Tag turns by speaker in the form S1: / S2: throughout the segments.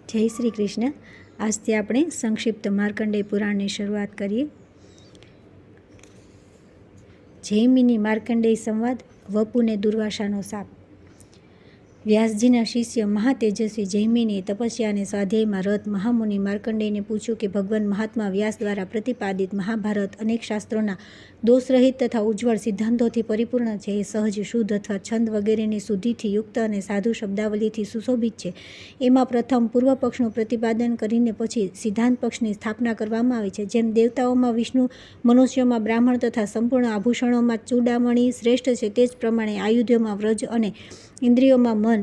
S1: જય શ્રી કૃષ્ણ. આજથી આપણે સંક્ષિપ્ત માર્કંડેય પુરાણની શરૂઆત કરીએ. જૈમિની માર્કંડેય સંવાદ, વપુને દુર્વાસાનો શાપ. વ્યાસજીના શિષ્ય મહાતેજસ્વી જૈમિનીએ તપસ્યા અને સ્વાધ્યાયમાં રત મહામુનિ માર્કંડેયને પૂછ્યું કે ભગવાન મહાત્મા વ્યાસ દ્વારા પ્રતિપાદિત મહાભારત અનેક શાસ્ત્રોના દોષરહિત તથા ઉજ્જવળ સિદ્ધાંતોથી પરિપૂર્ણ છે. એ સહજ, શુદ્ધ અથવા છંદ વગેરેની શુદ્ધિથી યુક્ત અને સાધુ શબ્દાવલીથી સુશોભિત છે. એમાં પ્રથમ પૂર્વ પક્ષનું પ્રતિપાદન કરીને પછી સિદ્ધાંત પક્ષની સ્થાપના કરવામાં આવી છે. જેમ દેવતાઓમાં વિષ્ણુ, મનુષ્યોમાં બ્રાહ્મણ તથા સંપૂર્ણ આભૂષણોમાં ચૂડામણી શ્રેષ્ઠ છે, તે જ પ્રમાણે આયુધોમાં વ્રજ અને ઇન્દ્રિયોમાં મન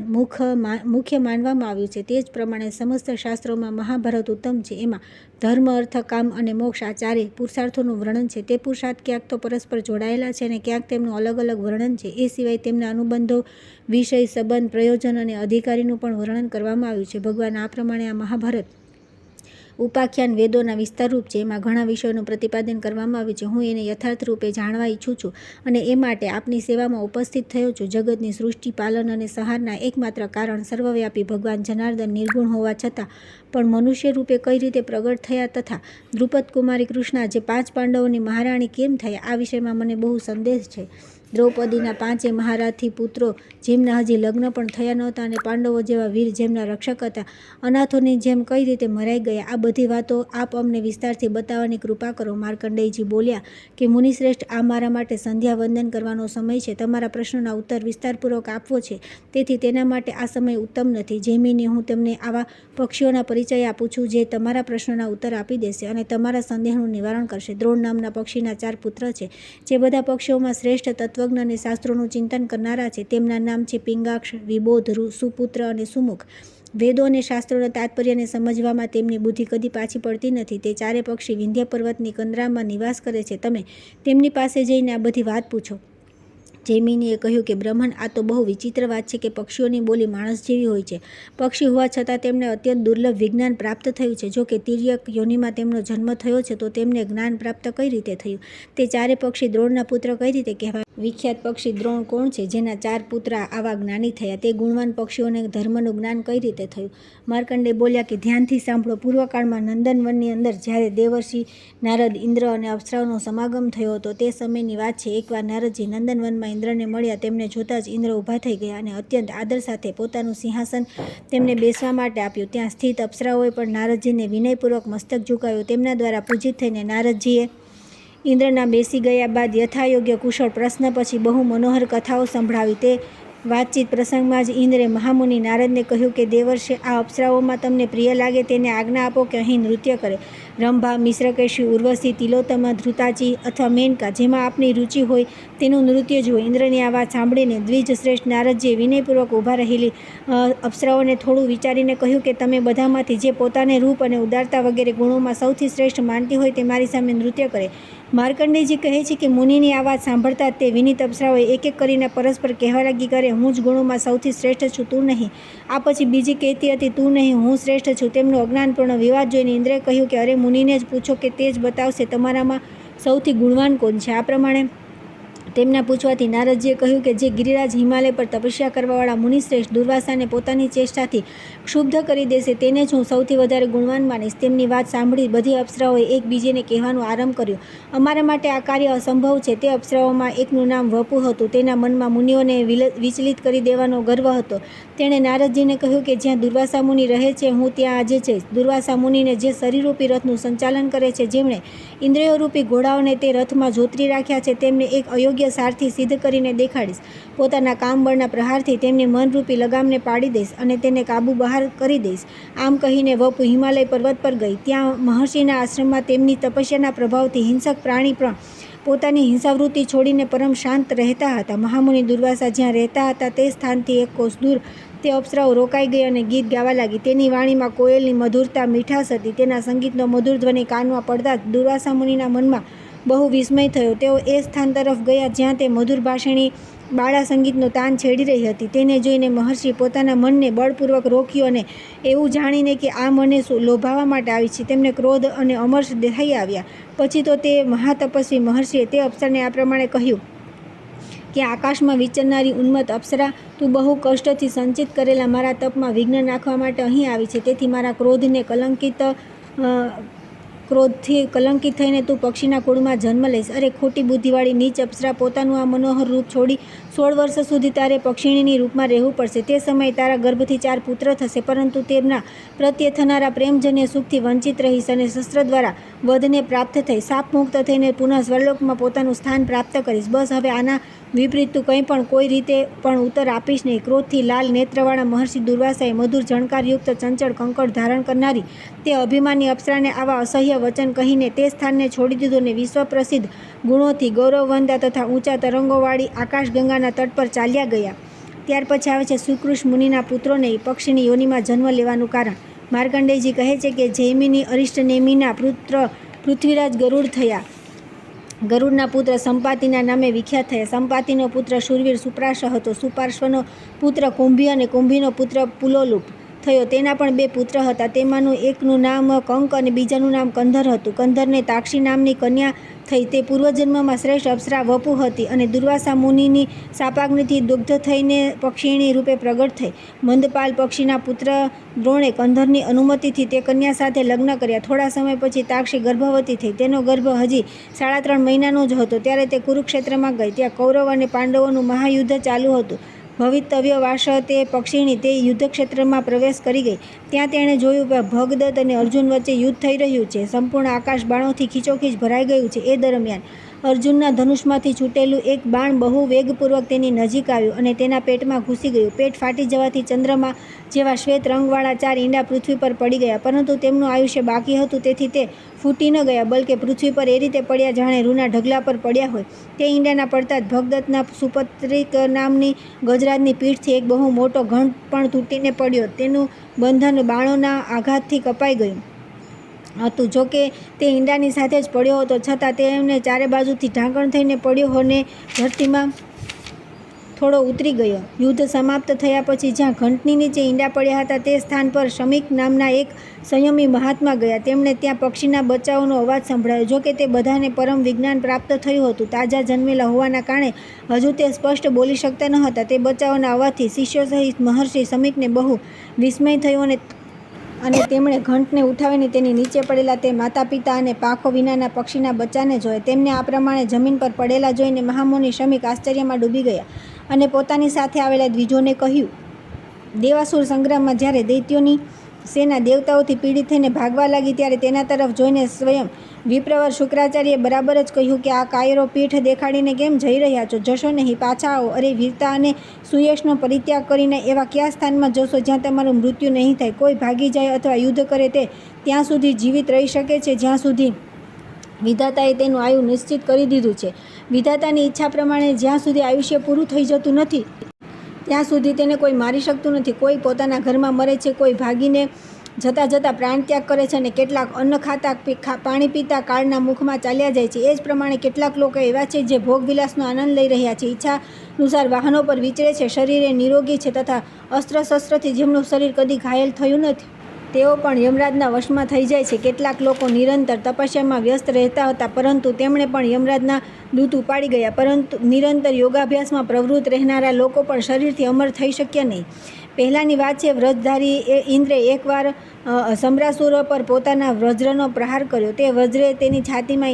S1: મુખ્ય માનવામાં આવ્યું છે. તે જ પ્રમાણે સમસ્ત શાસ્ત્રોમાં મહાભારત ઉત્તમ છે. એમાં ધર્મ, અર્થ, કામ અને મોક્ષ આ ચારે પુરુષાર્થોનું વર્ણન છે. તે પુરુષાર્થ ક્યાંક તો પરસ્પર જોડાયેલા છે અને ક્યાંક તેમનું અલગ અલગ વર્ણન છે. એ સિવાય તેમના અનુબંધો, વિષય, સંબંધ, પ્રયોજન અને અધિકારીનું પણ વર્ણન કરવામાં આવ્યું છે. ભગવાન આ પ્રમાણે આ મહાભારત ઉપાખ્યાન વેદોના વિસ્તારરૂપ છે. એમાં ઘણા વિષયોનું પ્રતિપાદન કરવામાં આવ્યું છે. હું એને યથાર્થ રૂપે જાણવા ઈચ્છું છું અને એ માટે આપની સેવામાં ઉપસ્થિત થયો છું. જગતની સૃષ્ટિ, પાલન અને સંહારના એકમાત્ર કારણ સર્વવ્યાપી ભગવાન જનાર્દન નિર્ગુણ હોવા છતાં પણ મનુષ્ય રૂપે કઈ રીતે પ્રગટ થયા તથા દ્રુપદ કુમારી કૃષ્ણા જે 5 પાંડવોની મહારાણી કેમ થયા, આ વિષયમાં મને બહુ સંદેહ છે. દ્રૌપદીના 5 મહારથી પુત્રો જેમના હજી લગ્ન પણ થયા નહોતા અને પાંડવો જેવા વીર જેમના રક્ષક હતા, અનાથોની જેમ કઈ રીતે મરાઈ ગયા, આ બધી વાતો આપ અમને વિસ્તારથી બતાવવાની કૃપા કરો. માર્કંડેયજી બોલ્યા કે મુનિશ્રેષ્ઠ, આ મારા માટે સંધ્યા વંદન કરવાનો સમય છે. તમારા પ્રશ્નોના ઉત્તર વિસ્તારપૂર્વક આપવો છે, તેથી તેના માટે આ સમય ઉત્તમ નથી. જૈમિની, હું તમને આવા પક્ષીઓના પરિચય આપું છું જે તમારા પ્રશ્નોના ઉત્તર આપી દેશે અને તમારા સંદેહનું નિવારણ કરશે. દ્રોણ નામના પક્ષીના 4 પુત્ર છે, જે બધા પક્ષીઓમાં શ્રેષ્ઠ તત્વજ્ઞ અને શાસ્ત્રોનું ચિંતન કરનારા છે. તેમના નામ છે પિંગાક્ષ, વિબોધ, સુપુત્ર અને સુમુખ. વેદો અને શાસ્ત્રોના તાત્પર્યને સમજવામાં તેમની બુદ્ધિ કદી પાછી પડતી નથી. તે 4 પક્ષી વિંધ્ય પર્વતની કંદરામાં નિવાસ કરે છે. તમે તેમની પાસે જઈને આ બધી વાત પૂછો. જૈમિનીએ કહ્યું કે બ્રહ્મણ, આ તો બહુ વિચિત્ર વાત છે કે પક્ષીઓની બોલી માણસ જેવી હોય છે. પક્ષી હોવા છતાં તેમને અત્યંત દુર્લભ વિજ્ઞાન પ્રાપ્ત થયું છે. જો કે તિર્યક યોનિમાં તેમનો જન્મ થયો છે તો તેમને જ્ઞાન પ્રાપ્ત કઈ રીતે થયું? તે 4 પક્ષી દ્રોણના પુત્ર કઈ રીતે કહેવાય? વિખ્યાત પક્ષી દ્રોણ કોણ છે જેના 4 પુત્ર આવા જ્ઞાની થયા? તે ગુણવાન પક્ષીઓને ધર્મનું જ્ઞાન કઈ રીતે થયું? માર્કંડેય બોલ્યા કે ધ્યાનથી સાંભળો. પૂર્વકાળમાં નંદનવનની અંદર જ્યારે દેવર્ષિ નારદ, ઇન્દ્ર અને અપ્સરાઓનો સમાગમ થયો હતો તે સમયની વાત છે. એકવાર નારદજી નંદનવનમાં ઇન્દ્રને મળ્યા. તેમને જોતાં જ ઇન્દ્ર ઊભા થઈ ગયા અને અત્યંત આદર સાથે પોતાનું સિંહાસન તેમને બેસવા માટે આપ્યું. ત્યાં સ્થિત અપ્સરાઓએ પણ નારદજીને વિનયપૂર્વક મસ્તક ઝુકાવ્યું. તેમના દ્વારા પૂજિત થઈને નારદજીએ ઇન્દ્રના બેસી ગયા બાદ યથાયોગ્ય કુશળ પ્રશ્ન પછી બહુ મનોહર કથાઓ સંભળાવી. તે વાતચીત પ્રસંગમાં જ ઇન્દ્રે મહામુનિ નારદને કહ્યું કે દેવર્ષે, આ અપ્સરાઓમાં તમને પ્રિય લાગે તેને આજ્ઞા આપો કે અહીં નૃત્ય કરે. રંભા, મિશ્રકેશી, ઉર્વશી, તિલોત્તમા, ધ્રુતાચી અથવા મેનકા, જેમાં આપની રુચિ હોય તેનું નૃત્ય જુઓ. ઇન્દ્રની આ વાત સાંભળીને દ્વિજશ્રેષ્ઠ નારદજીએ વિનયપૂર્વક ઊભા રહેલી અપ્સરાઓને થોડું વિચારીને કહ્યું કે તમે બધામાંથી જે પોતાને રૂપ અને ઉદારતા વગેરે ગુણોમાં સૌથી શ્રેષ્ઠ માનતી હોય તે મારી સામે નૃત્ય કરે. માર્કંડેયજી કહે છે કે મુનિની આ વાત સાંભળતા તે વિનીત અપ્સરાઓએ એક એક કરીને પરસ્પર કહેવા લાગી કરે, હું જ ગુણોમાં સૌથી શ્રેષ્ઠ છું, તું નહીં. આ પછી બીજી કહેતી હતી, તું નહીં, હું શ્રેષ્ઠ છું. તેમનો અજ્ઞાનપૂર્ણ વિવાદ જોઈને ઇન્દ્રે કહ્યું કે અરે મુનિને જ પૂછો કે તે જ બતાવશે તમારામાં સૌથી ગુણવાન કોણ છે. આ પ્રમાણે તેમના પૂછવાથી નારદજીએ કહ્યું કે જે ગિરિરાજ હિમાલય પર તપસ્યા કરવાવાળા મુનિશ્રેષ્ઠ દુર્વાસાને પોતાની ચેષ્ટાથી ક્ષુબ્ધ કરી દેશે તેને જ હું સૌથી વધારે ગુણવાન માનીશ. તેમની વાત સાંભળી બધી અપ્સરાઓએ એકબીજીને કહેવાનું આરંભ કર્યો, અમારા માટે આ કાર્ય અસંભવ છે. તે અપ્સરાઓમાં એકનું નામ વપુ હતું. તેના મનમાં મુનિઓને વિચલિત કરી દેવાનો ગર્વ હતો. તેણે નારદજીને કહ્યું કે જ્યાં દુર્વાસા મુનિ રહે છે હું ત્યાં આજે જઈશ. દુર્વાસા મુનિને જે શરીરરૂપી રથનું સંચાલન કરે છે, જેમણે ઇન્દ્રિયોરૂપી ઘોડાઓને તે રથમાં જોતરી રાખ્યા છે, તેમને એક અયોગ્ય સારથી સિદ્ધ કરીને દેખાડીશ. પોતાના કામબળના પ્રહારથી તેમની મનરૂપી લગામને પાડી દઈશ અને તેને કાબુ બહાર કરી દઈશ. આમ કહીને વપુ હિમાલય પર્વત પર ગઈ. ત્યાં મહર્ષિના આશ્રમમાં તેમની તપસ્યાના પ્રભાવથી હિંસક પ્રાણી પણ પોતાની હિંસાવૃત્તિ છોડીને પરમ શાંત રહેતા હતા. મહામુનિ દુર્વાસા જ્યાં રહેતા હતા તે સ્થાનથી 1 કોસ દૂર તે અપ્સરાઓ રોકાઈ ગઈ અને ગીત ગાવા લાગી. તેની વાણીમાં કોયલની મધુરતા, મીઠાશ હતી. તેના સંગીતનો મધુર ધ્વનિ કાનમાં પડતા જ દુર્વાસા મુનિના મનમાં બહુ વિસ્મય થયો. તેઓ એ સ્થાન તરફ ગયા જ્યાં તે મધુર ભાષિણી બાળા સંગીતનો તાન છેડી રહી હતી. તેને જોઈને મહર્ષિ પોતાના મનને બળપૂર્વક રોક્યું અને એવું જાણીને કે આ મને લોભાવવા માટે આવી છે તેમને ક્રોધ અને અમર્ષ થઈ આવ્યા. પછી તો તે મહાતપસ્વી મહર્ષિએ તે અપ્સરાને આ પ્રમાણે કહ્યું કે આકાશમાં વિચરનારી ઉન્મત્ત અપ્સરા, તું બહુ કષ્ટથી સંચિત કરેલા મારા તપમાં વિઘ્ન નાખવા માટે અહીં આવી છે. તેથી મારા ક્રોધથી કલંકિત થઈને તું પક્ષીના કુળમાં જન્મ લઈશ. અરે ખોટી બુદ્ધિવાળી નીચ અપ્સરા, પોતાનું આ મનોહર રૂપ છોડી 16 વર્ષ સુધી તારે પક્ષીણીની રૂપમાં રહેવું પડશે. તે સમયે તારા ગર્ભથી 4 પુત્ર થશે, પરંતુ તેમના પ્રત્યે થનારા પ્રેમજન્ય સુખથી વંચિત રહીશ અને શસ્ત્ર દ્વારા વધને પ્રાપ્ત થઈ શાપમુક્ત થઈને પુનઃ સ્વર્લોકમાં પોતાનું સ્થાન પ્રાપ્ત કરીશ. બસ હવે આના વિપરીત તું કંઈ પણ કોઈ રીતે પણ ઉત્તર આપીશ નહીં. ક્રોધથી લાલ નેત્રવાળા મહર્ષિ દુર્વાસાએ મધુર ઝણકારયુક્ત ચંચળ કંકળ ધારણ કરનારી તે અભિમાની અપ્સરાને આવા અસહ્ય વચન કહીને તે સ્થાનને છોડી દીધું અને વિશ્વ પ્રસિદ્ધ ગુણોથી ગૌરવવંતા તથા ઊંચા તરંગોવાળી આકાશગંગાના તટ પર ચાલ્યા ગયા. ત્યાર પછી આવે છે સુકૃષ મુનિના પુત્રોને પક્ષીની યોનિમાં જન્મ લેવાનું કારણ. માર્કંડેયજી કહે છે કે જૈમિની અરિષ્ટનેમિના પુત્ર પૃથ્વીરાજ ગરુડ થયા. ગરુડના પુત્ર સંપાતિના નામે વિખ્યાત થયા. સંપાતિનો પુત્ર શૂરવીર સુપાર્શ્વ હતો. સુપાર્શ્વનો પુત્ર કુંભી અને કુંભીનો પુત્ર પુલોલુપ થયો. તેના પણ 2 પુત્ર હતા. તેમાંનું એકનું નામ કંક અને બીજાનું નામ કંધર હતું. કંધરને તાક્ષી નામની કન્યા થઈ. તે પૂર્વજન્મમાં શ્રેષ્ઠ અપ્સરા વપુ હતી અને દુર્વાસા મુનિની શાપાગ્નિથી દુગ્ધ થઈને પક્ષીણી રૂપે પ્રગટ થઈ. મંદપાલ પક્ષીના પુત્ર દ્રોણે કંધરની અનુમતિથી તે કન્યા સાથે લગ્ન કર્યા. થોડા સમય પછી તાક્ષી ગર્ભવતી થઈ. તેનો ગર્ભ હજી 3.5 મહિનાનો જ હતો. ત્યારે તે કુરુક્ષેત્રમાં ગઈ. ત્યાં કૌરવ અને પાંડવોનું મહાયુદ્ધ ચાલુ હતું. ભવિતવ્ય વાસ તે પક્ષીણી તે યુદ્ધક્ષેત્રમાં પ્રવેશ કરી ગઈ. ત્યાં તેણે જોયું કે ભગદત્ત અને અર્જુન વચ્ચે યુદ્ધ થઈ રહ્યું છે. સંપૂર્ણ આકાશ બાણોથી ખીચોખીચ ભરાઈ ગયું છે. એ દરમિયાન અર્જુનના ધનુષમાંથી છૂટેલું એક બાણ બહુ વેગપૂર્વક તેની નજીક આવ્યું અને તેના પેટમાં ઘૂસી ગયું. પેટ ફાટી જવાથી ચંદ્રમા જેવા શ્વેત રંગવાળા 4 ઈંડા પૃથ્વી પર પડી ગયા. પરંતુ તેમનું આયુષ્ય બાકી હતું, તેથી તે ફૂટી ન ગયા, બલકે પૃથ્વી પર એ રીતે પડ્યા જાણે રૂના ઢગલા પર પડ્યા હોય. તે ઈંડાના પડતા જ ભગદત્તના સુપત્રિક નામની ગજરાજની પીઠથી એક બહુ મોટો ઘંટ પણ તૂટીને પડ્યો. તેનું બંધન બાણોના આઘાતથી કપાઈ ગયું હતું. જોકે તે ઈંડાની સાથે જ પડ્યો હતો, છતાં તેમને ચારે બાજુથી ઢાંકણ થઈને પડ્યો અને ધરતીમાં થોડો ઉતરી ગયો. યુદ્ધ સમાપ્ત થયા પછી જ્યાં ઘંટની નીચે ઈંડા પડ્યા હતા તે સ્થાન પર શમીક નામના એક સંયમી મહાત્મા ગયા. તેમણે ત્યાં પક્ષીના બચ્ચાઓનો અવાજ સંભળાયો. જોકે તે બધાને પરમ વિજ્ઞાન પ્રાપ્ત થયું હતું. તાજા જન્મેલા હોવાના કારણે હજુ તે સ્પષ્ટ બોલી શકતા ન હતા. તે બચ્ચાઓના અવાજથી શિષ્યો સહિત મહર્ષિ શમીકને બહુ વિસ્મય થયું અને તેમણે ઘંટને ઉઠાવીને તેની નીચે પડેલા તે માતા પિતા અને પાંખો વિનાના પક્ષીના બચ્ચાને જોયા. તેમને આ પ્રમાણે જમીન પર પડેલા જોઈને મહામુનિ શમીક આશ્ચર્યમાં ડૂબી ગયા અને પોતાની સાથે આવેલા દ્વિજોને કહ્યું. દેવાસુર સંગ્રામમાં જ્યારે દૈત્યોની સેના દેવતાઓથી પીડિત થઈને ભાગવા લાગી ત્યારે તેના તરફ જોઈને સ્વયં વિપ્રવર શુક્રાચાર્યે બરાબર જ કહ્યું કે આ કાયરો પીઠ દેખાડીને કેમ જઈ રહ્યા છો? જશો નહીં, પાછા આવો. અરે વીરતા અને સુયશનો પરિત્યાગ કરીને એવા કયા સ્થાનમાં જશો જ્યાં તમારું મૃત્યુ નહીં થાય? કોઈ ભાગી જાય અથવા યુદ્ધ કરે તે ત્યાં સુધી જીવિત રહી શકે છે જ્યાં સુધી વિધાતાએ તેનું આયુ નિશ્ચિત કરી દીધું છે. વિધાતાની ઈચ્છા પ્રમાણે જ્યાં સુધી આયુષ્ય પૂરું થઈ જતું નથી ત્યાં સુધી તેને કોઈ મારી શકતું નથી. કોઈ પોતાના ઘરમાં મરે છે, કોઈ ભાગીને જતાં જતાં પ્રાણત્યાગ કરે છે અને કેટલાક અન્ન ખાતા પાણી પીતા કાળના મુખમાં ચાલ્યા જાય છે. એ જ પ્રમાણે કેટલાક લોકો એવા છે જે ભોગવિલાસનો આનંદ લઈ રહ્યા છે, ઈચ્છાનુસાર વાહનો પર વિચરે છે, શરીરે નિરોગી છે તથા અસ્ત્ર-શસ્ત્રથી જેમનું શરીર કદી ઘાયલ થયું નથી તેઓ પણ યમરાજના વશમાં થઈ જાય છે. કેટલાક લોકો નિરંતર તપસ્યામાં વ્યસ્ત રહેતા હતા, પરંતુ તેમણે પણ યમરાજના દૂત ઉપાડી ગયા. પરંતુ નિરંતર યોગાભ્યાસમાં પ્રવૃત્ત રહેનારા લોકો પણ શરીરથી અમર થઈ શક્યા નહીં. પહેલાંની વાત છે, વ્રજધારી ઇન્દ્રે એકવાર સમરાસુર પર પોતાના વજ્રનો પ્રહાર કર્યો. તે વજ્રે તેની છાતીમાં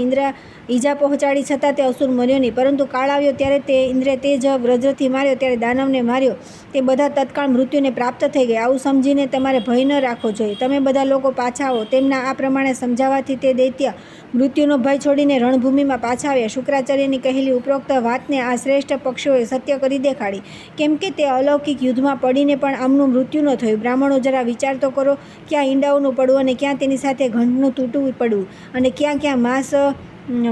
S1: ઈજા પહોંચાડી, છતાં તે અસુર મર્યો નહીં. પરંતુ કાળ આવ્યો ત્યારે ઇન્દ્રે તે જ વજ્રથી માર્યો ત્યારે દાનવને માર્યો. તે બધા તત્કાળ મૃત્યુને પ્રાપ્ત થઈ ગયા. આવું સમજીને તમારે ભય ન રાખવો જોઈએ. તમે બધા લોકો પાછા આવો. તેમના આ પ્રમાણે સમજાવવાથી તે દૈત્ય મૃત્યુનો ભય છોડીને રણભૂમિમાં પાછા આવ્યા. શુક્રાચાર્યની કહેલી ઉપરોક્ત વાતને આ શ્રેષ્ઠ પક્ષીઓએ સત્ય કરી દેખાડી, કેમ કે તે અલૌકિક યુદ્ધમાં પડીને પણ આમનું મૃત્યુ ન થયું. બ્રાહ્મણો, જરા વિચાર તો કરો, ક્યાં ઈંડાઓનું પડવું અને ક્યાં તેની સાથે ઘંટનું તૂટવું પડવું અને ક્યાં ક્યાં માંસ,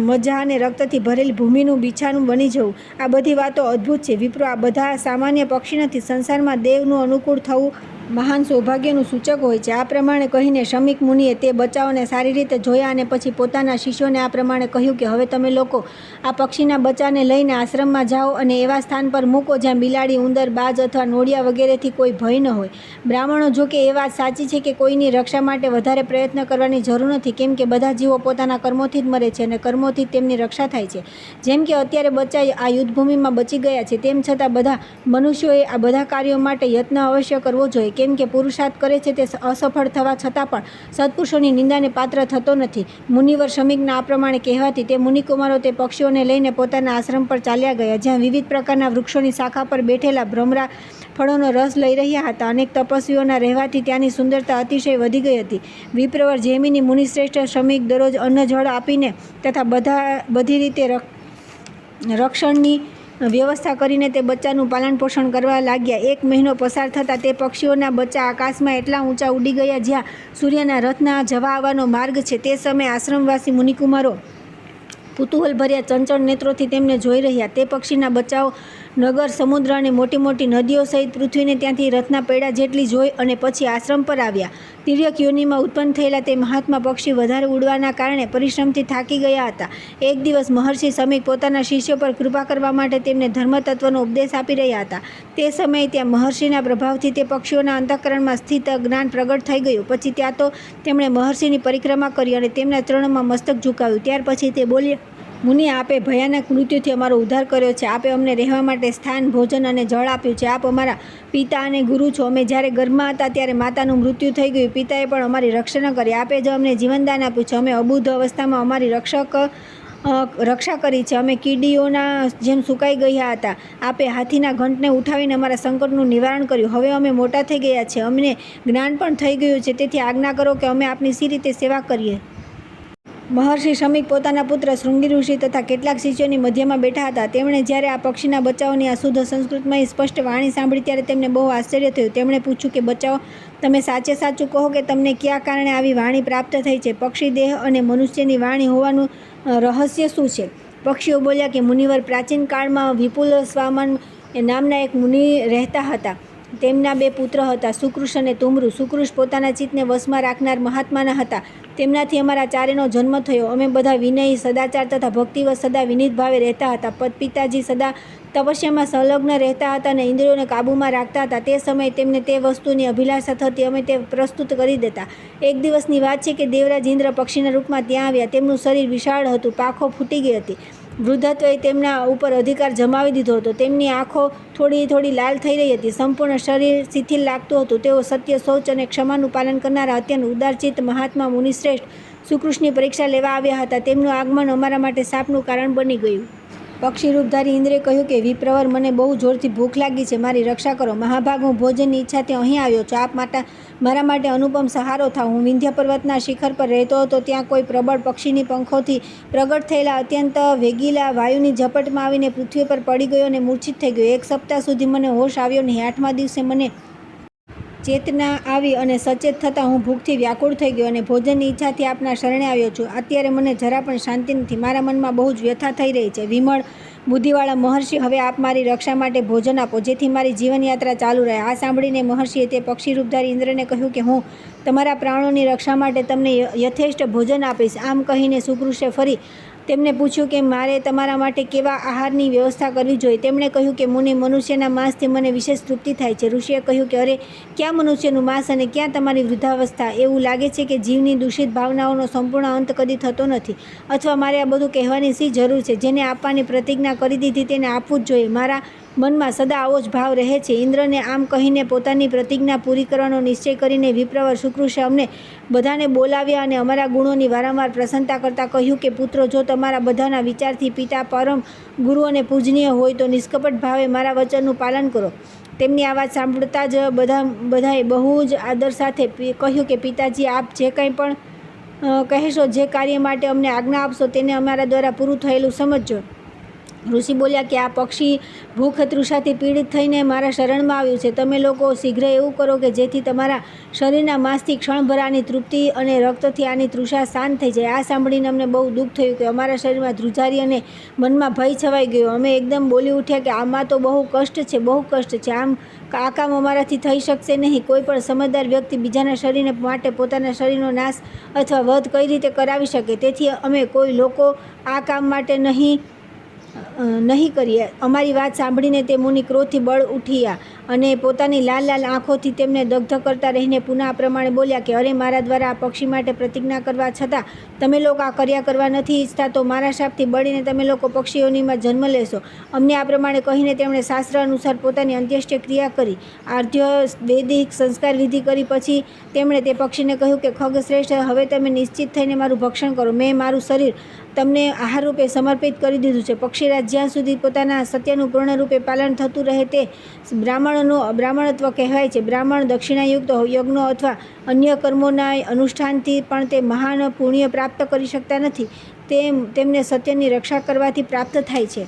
S1: મજા અને રક્તથી ભરેલી ભૂમિનું બિછાનું બની જવું. આ બધી વાતો અદ્ભુત છે. વિપ્રો, આ બધા સામાન્ય પક્ષી નથી. સંસારમાં દેવનું અનુકૂળ થવું મહાન સૌભાગ્યનું સૂચક હોય છે. આ પ્રમાણે કહીને શમીક મુનિએ તે બચ્ચાઓને સારી રીતે જોયા અને પછી પોતાના શિષ્યોને આ પ્રમાણે કહ્યું કે હવે તમે લોકો આ પક્ષીના બચ્ચાને લઈને આશ્રમમાં જાઓ અને એવા સ્થાન પર મૂકો જ્યાં બિલાડી, ઉંદર, બાજ અથવા નોળિયા વગેરેથી કોઈ ભય ન હોય. બ્રાહ્મણો, જો કે એ વાત સાચી છે કે કોઈની રક્ષા માટે વધારે પ્રયત્ન કરવાની જરૂર નથી, કેમ કે બધા જીવો પોતાના કર્મોથી જ મરે છે અને કર્મોથી જ તેમની રક્ષા થાય છે. જેમ કે અત્યારે બચ્ચા આ યુદ્ધભૂમિમાં બચી ગયા છે, તેમ છતાં બધા મનુષ્યોએ આ બધા કાર્યો માટે યત્ન અવશ્ય કરવો જોઈએ, કેમ કે પુરુષાર્થ કરે છે તે અસફળ થવા છતાં પણ સત્પુરુષોની નિંદાને પાત્ર થતો નથી. મુનિવર શમીકના આ પ્રમાણે કહેવાથી તે મુનિકુમારો તે પક્ષીઓને લઈને પોતાના આશ્રમ પર ચાલ્યા ગયા, જ્યાં વિવિધ પ્રકારના વૃક્ષોની શાખા પર બેઠેલા ભ્રમરા ફળોનો રસ લઈ રહ્યા હતા. અનેક તપસ્વીઓના રહેવાથી ત્યાંની સુંદરતા અતિશય વધી ગઈ હતી. વિપ્રવર જૈમિની મુનિશ્રેષ્ઠ શમીક દરરોજ અન્ન જળ આપીને તથા બધી રીતે રક્ષણની વ્યવસ્થા કરીને તે બચ્ચાનું પાલન પોષણ કરવા લાગ્યા. 1 મહિનો પસાર થતાં તે પક્ષીઓના બચ્ચા આકાશમાં એટલા ઊંચા ઉડી ગયા જ્યાં સૂર્યના રથના જવા આવવાનો માર્ગ છે. તે સમયે આશ્રમવાસી મુનિકુમારો કુતૂહલભર્યા ચંચળ નેત્રોથી તેમને જોઈ રહ્યા. તે પક્ષીના બચ્ચાઓ નગર, સમુદ્ર અને મોટી મોટી નદીઓ સહિત પૃથ્વીને ત્યાંથી રથના પૈડા જેટલી જોઈ અને પછી આશ્રમ પર આવ્યા. તિર્યક યોનિમાં ઉત્પન્ન થયેલા તે મહાત્મા પક્ષી વધારે ઉડવાના કારણે પરિશ્રમથી થાકી ગયા હતા. એક દિવસ મહર્ષિ શમીક પોતાના શિષ્યો પર કૃપા કરવા માટે તેમને ધર્મતત્વનો ઉપદેશ આપી રહ્યા હતા. તે સમયે ત્યાં મહર્ષિના પ્રભાવથી તે પક્ષીઓના અંતઃકરણમાં સ્થિત જ્ઞાન પ્રગટ થઈ ગયું. પછી ત્યાં તો તેમણે મહર્ષિની પરિક્રમા કરી અને તેમના ચરણોમાં મસ્તક ઝુકાવ્યું. ત્યાર પછી તે બોલ્યા, મુનિ, આપે ભયાનક મૃત્યુથી અમારો ઉદ્ધાર કર્યો છે. આપે અમને રહેવા માટે સ્થાન, ભોજન અને જળ આપ્યું છે. આપ અમારા પિતા અને ગુરુ છો. અમે જ્યારે ગર્ભમાં હતા ત્યારે માતાનું મૃત્યુ થઈ ગયું. પિતાએ પણ અમારી રક્ષા કરી. આપે જ અમને જીવનદાન આપ્યું છે. અમે અબુદ્ધ અવસ્થામાં અમારી રક્ષા કરી છે. અમે કીડીઓના જેમ સુકાઈ ગયા હતા. આપે હાથીના ઘંટને ઉઠાવીને અમારા સંકટનું નિવારણ કર્યું. હવે અમે મોટા થઈ ગયા છે. અમને જ્ઞાન પણ થઈ ગયું છે. તેથી આજ્ઞા કરો કે અમે આપની સી રીતે સેવા કરીએ. મહર્ષિ શમીક પોતાના પુત્ર શૃંગી ઋષિ તથા કેટલાક શિષ્યોની મધ્યમાં બેઠા હતા. તેમણે જ્યારે આ પક્ષીના બચ્ચાઓની આ શુદ્ધ સંસ્કૃતમાં સ્પષ્ટ વાણી સાંભળી ત્યારે તેમને બહુ આશ્ચર્ય થયું. તેમણે પૂછ્યું કે બચ્ચાઓ, તમે સાચે સાચું કહો કે તમને કયા કારણે આવી વાણી પ્રાપ્ત થઈ છે? પક્ષી દેહ અને મનુષ્યની વાણી હોવાનું રહસ્ય શું છે? પક્ષીઓ બોલ્યા કે મુનિવર, પ્રાચીન કાળમાં વિપુલ સ્વામન નામના એક મુનિ રહેતા હતા. તેમના 2 પુત્ર હતા, સુકૃષ અને તુમ્રુ. સુકૃષ પોતાના ચિત્તને વશમાં રાખનાર મહાત્માના હતા. તેમનાથી અમારા ચારેયનો જન્મ થયો. અમે બધા વિનયી, સદાચાર તથા ભક્તિવશ સદા વિનીત ભાવે રહેતા હતા. પિતાજી સદા તપસ્યામાં સંલગ્ન રહેતા હતા અને ઇન્દ્રિયોને કાબૂમાં રાખતા હતા. તે સમયે તેમને તે વસ્તુની અભિલાષા થતી. અમે તે પ્રસ્તુત કરી દેતા. એક દિવસની વાત છે કે દેવરાજ ઇન્દ્ર પક્ષીના રૂપમાં ત્યાં આવ્યા. તેમનું શરીર વિશાળ હતું, પાંખો ફૂટી ગઈ હતી. વૃદ્ધત્વએ તેમના ઉપર અધિકાર જમાવી દીધો હતો. તેમની આંખો થોડી લાલ થઈ રહી હતી. સંપૂર્ણ શરીર શિથિલ લાગતું હતું. તેઓ સત્ય, શૌચ અને ક્ષમાનું પાલન કરનારા અત્યંત ઉદારચિત્ત મહાત્મા મુનિશ્રેષ્ઠ સુકૃષ્ણની પરીક્ષા લેવા આવ્યા હતા. તેમનું આગમન અમારા માટે શાપનું કારણ બની ગયું. પક્ષી રૂપધારી ઇન્દ્રે કહ્યું કે વિપ્રવર, મને બહુ જોરથી ભૂખ લાગી છે. મારી રક્ષા કરો. મહાભાગ, હું ભોજનની ઈચ્છાથી અહીં આવ્યો છું. આપ મારા માટે અનુપમ સહારો થાવ. હું વિંધ્ય પર્વતના શિખર પર રહેતો હતો. ત્યાં કોઈ પ્રબળ પક્ષીની પંખોથી પ્રગટ થયેલા અત્યંત વેગીલા વાયુની ઝપટમાં આવીને પૃથ્વી પર પડી ગયો અને મૂર્છિત થઈ ગયો. 1 સપ્તાહ સુધી મને હોશ આવ્યો નહીં. 8મા દિવસે મને ચેતના આવી અને સચેત થતાં હું ભૂખથી વ્યાકુળ થઈ ગયો અને ભોજનની ઈચ્છાથી આપના શરણે આવ્યો છું. અત્યારે મને જરા પણ શાંતિ નથી. મારા મનમાં બહુ જ વ્યથા થઈ રહી છે. વિમળ બુદ્ધિવાળા મહર્ષિ, હવે આપ મારી રક્ષા માટે ભોજન આપો, જેથી મારી જીવનયાત્રા ચાલુ રહે. આ સાંભળીને મહર્ષિએ તે પક્ષી રૂપધારી ઇન્દ્રને કહ્યું કે હું તમારા પ્રાણોની રક્ષા માટે તમને યથેષ્ટ ભોજન આપીશ. આમ કહીને સુકૃષે ફરી તેમને પૂછ્યું કે મારે તમારા માટે કેવા આહારની વ્યવસ્થા કરવી જોઈએ. તેમણે કહ્યું કે મુનિ, મનુષ્યના માંસથી મને વિશેષ તૃપ્તિ થાય છે. ઋષિએ કહ્યું કે અરે, ક્યાં મનુષ્યનું માંસ અને ક્યાં તમારી વૃદ્ધાવસ્થા? એવું લાગે છે કે જીવની દૂષિત ભાવનાઓનો સંપૂર્ણ અંત કદી થતો નથી. અથવા મારે આ બધું કહેવાની શી જરૂર છે? જેને આપવાની પ્રતિજ્ઞા કરી દીધી તેને આપવું જ જોઈએ. મારા મનમાં સદા આવો જ ભાવ રહે છે. ઇન્દ્રને આમ કહીને પોતાની પ્રતિજ્ઞા પૂરી કરવાનો નિશ્ચય કરીને વિપ્રવર સુકૃષે અમને બધાને બોલાવ્યા અને અમારા ગુણોની વારંવાર પ્રશંસા કરતાં કહ્યું કે પુત્રો, જો તમારા બધાના વિચારથી પિતા, પરમ ગુરુ અને પૂજનીય હોય તો નિષ્કપટ ભાવે મારા વચનનું પાલન કરો. તેમની આ વાત સાંભળતા જ બધાએ બહુ જ આદર સાથે કહ્યું કે પિતાજી, આપ જે કંઈ પણ કહેશો, જે કાર્ય માટે અમને આજ્ઞા આપશો તેને અમારા દ્વારા પૂરું થયેલું સમજજો. ઋષિ બોલ્યા કે આ પક્ષી ભૂખ તૃષાથી પીડિત થઈને મારા શરણમાં આવ્યું છે. તમે લોકો શીઘ્ર એવું કરો કે જેથી તમારા શરીરના માંસથી ક્ષણભરાની તૃપ્તિ અને રક્તથી આની તૃષા શાંત થઈ જાય. આ સાંભળીને અમને બહુ દુઃખ થયું કે અમારા શરીરમાં ધ્રુજારી અને મનમાં ભય છવાઈ ગયો. અમે એકદમ બોલી ઉઠ્યા કે આમાં તો બહુ કષ્ટ છે, બહુ કષ્ટ છે. આ કામ અમારાથી થઈ શકશે નહીં. કોઈ પણ સમજદાર વ્યક્તિ બીજાના શરીરને માટે પોતાના શરીરનો નાશ અથવા વધ કઈ રીતે કરાવી શકે? તેથી અમે કોઈ લોકો આ કામ માટે નહીં કરીએ. અમારી વાત સાંભળીને તે મુનિ ક્રોધથી બળ ઉઠ્યા અને પોતાની લાલ લાલ આંખોથી તેમને દગ્ધ કરતા રહીને પુનઃ આ પ્રમાણે બોલ્યા કે અરે, મારા દ્વારા આ પક્ષી માટે પ્રતિજ્ઞા કરવા છતાં તમે લોકો આ કર્યા કરવા નથી ઈચ્છતા, તો મારા શાપથી બળીને તમે લોકો પક્ષીઓનીમાં જન્મ લેશો. અમને આ પ્રમાણે કહીને તેમણે શાસ્ત્ર અનુસાર પોતાની અંત્યેષ્ટિ ક્રિયા કરી. આર્ધ્ય વૈદિક સંસ્કાર વિધિ કરી પછી તેમણે તે પક્ષીને કહ્યું કે ખગશ્રેષ્ઠ, હવે તમે નિશ્ચિત થઈને મારું ભક્ષણ કરો. મેં મારું શરીર તમને આહાર રૂપે સમર્પિત કરી દીધું છે. પક્ષીરાજ જ્યાં સુધી પોતાના સત્યનું પૂર્ણ રૂપે પાલન થતું રહે તે બ્રાહ્મણત્વ કહેવાય છે. બ્રાહ્મણ દક્ષિણાયુક્ત યજ્ઞો અથવા અન્ય કર્મોના અનુષ્ઠાનથી પણ તે મહાન પુણ્ય પ્રાપ્ત કરી શકતા નથી. તેમને સત્યની રક્ષા કરવાથી પ્રાપ્ત થાય છે.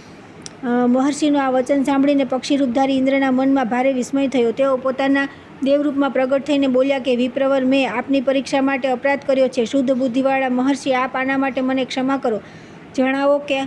S1: મહર્ષિનું આ વચન સાંભળીને પક્ષીરૂપધારી ઇન્દ્રના મનમાં ભારે વિસ્મય થયો. તેઓ પોતાના દેવરૂપમાં પ્રગટ થઈને બોલ્યા કે વિપ્રવર, મેં આપની પરીક્ષા માટે અપરાધ કર્યો છે. શુદ્ધ બુદ્ધિવાળા મહર્ષિ, આપ આના માટે મને ક્ષમા કરો. જણાવો કે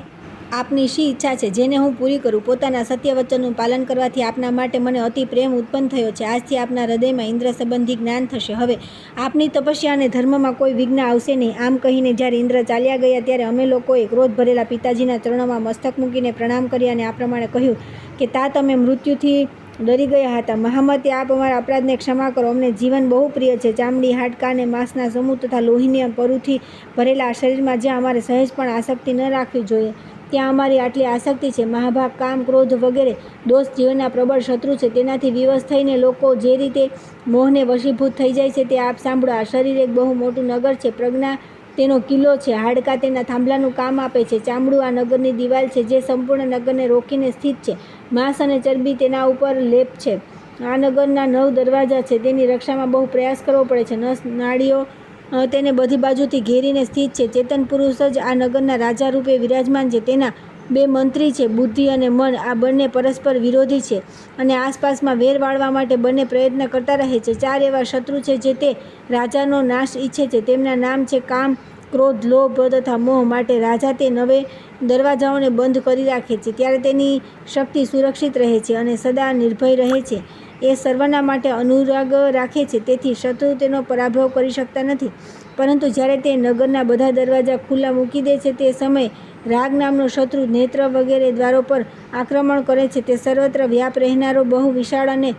S1: આપની શી ઈચ્છા છે જેને હું પૂરી કરું. પોતાના સત્ય વચનનું પાલન કરવાથી આપના માટે મને અતિ પ્રેમ ઉત્પન્ન થયો છે. આજથી આપના હૃદયમાં ઇન્દ્ર સંબંધી જ્ઞાન થશે. હવે આપની તપસ્યા અને ધર્મમાં કોઈ વિઘ્ન આવશે નહીં. આમ કહીને જ્યારે ઇન્દ્ર ચાલ્યા ગયા ત્યારે અમે લોકોએ ક્રોધ ભરેલા પિતાજીના ચરણોમાં મસ્તક મૂકીને પ્રણામ કર્યા અને આ પ્રમાણે કહ્યું કે તા તમે મૃત્યુથી ડરી ગયા હતા. મહામતે, આપ અમારા અપરાધને ક્ષમા કરો. અમને જીવન બહુ પ્રિય છે. ચામડી, હાડકાં અને માંસના સમૂહ તથા લોહીની પરુથી ભરેલા આ શરીરમાં જ્યાં અમારે સહેજ પણ આસક્તિ ન રાખવી જોઈએ ત્યાં અમારી આટલી આસક્તિ છે. મહાભાગ, કામ, ક્રોધ વગેરે દોષ જીવનના પ્રબળ શત્રુ છે. તેનાથી વિવશ થઈને લોકો જે રીતે મોહને વશીભૂત થઈ જાય છે તે આપ સાંભળો. આ શરીર એક બહુ મોટું નગર છે. પ્રજ્ઞા તેનો કિલ્લો છે. હાડકાં તેના થાંભલાનું કામ આપે છે. ચામડું આ નગરની દિવાલ છે જે સંપૂર્ણ નગરને રોકીને સ્થિત છે. માંસ અને ચરબી તેના ઉપર લેપ છે. આ નગરના 9 દરવાજા છે. તેની રક્ષામાં બહુ પ્રયાસ કરવો પડે છે. નસ નાડીઓ તેને બધી બાજુથી ઘેરીને સ્થિત છે. ચેતન પુરુષ જ આ નગરના રાજા રૂપે વિરાજમાન છે. તેના 2 મંત્રી છે, બુદ્ધિ અને મન. આ બંને પરસ્પર વિરોધી છે અને આસપાસમાં વેર વાળવા માટે બંને પ્રયત્ન કરતા રહે છે. 4 એવા શત્રુ છે જે તે રાજાનો નાશ ઈચ્છે છે. તેમના નામ છે કામ, ક્રોધ, લોભ તથા મોહ. માટે રાજા તે 9 દરવાજાઓને બંધ કરી રાખે છે. ત્યારે તેની શક્તિ સુરક્ષિત રહે છે અને સદા નિર્ભય રહે છે. એ સર્વના માટે અનુરાગ રાખે છે. તેથી શત્રુ તેનો પરાભવ કરી શકતા નથી. પરંતુ જ્યારે તે નગરના બધા દરવાજા ખુલ્લા મૂકી દે છે તે સમયે રાગ નામનો શત્રુ નેત્ર વગેરે દ્વારો પર આક્રમણ કરે છે. તે સર્વત્ર વ્યાપ રહેનારો બહુ વિશાળ અને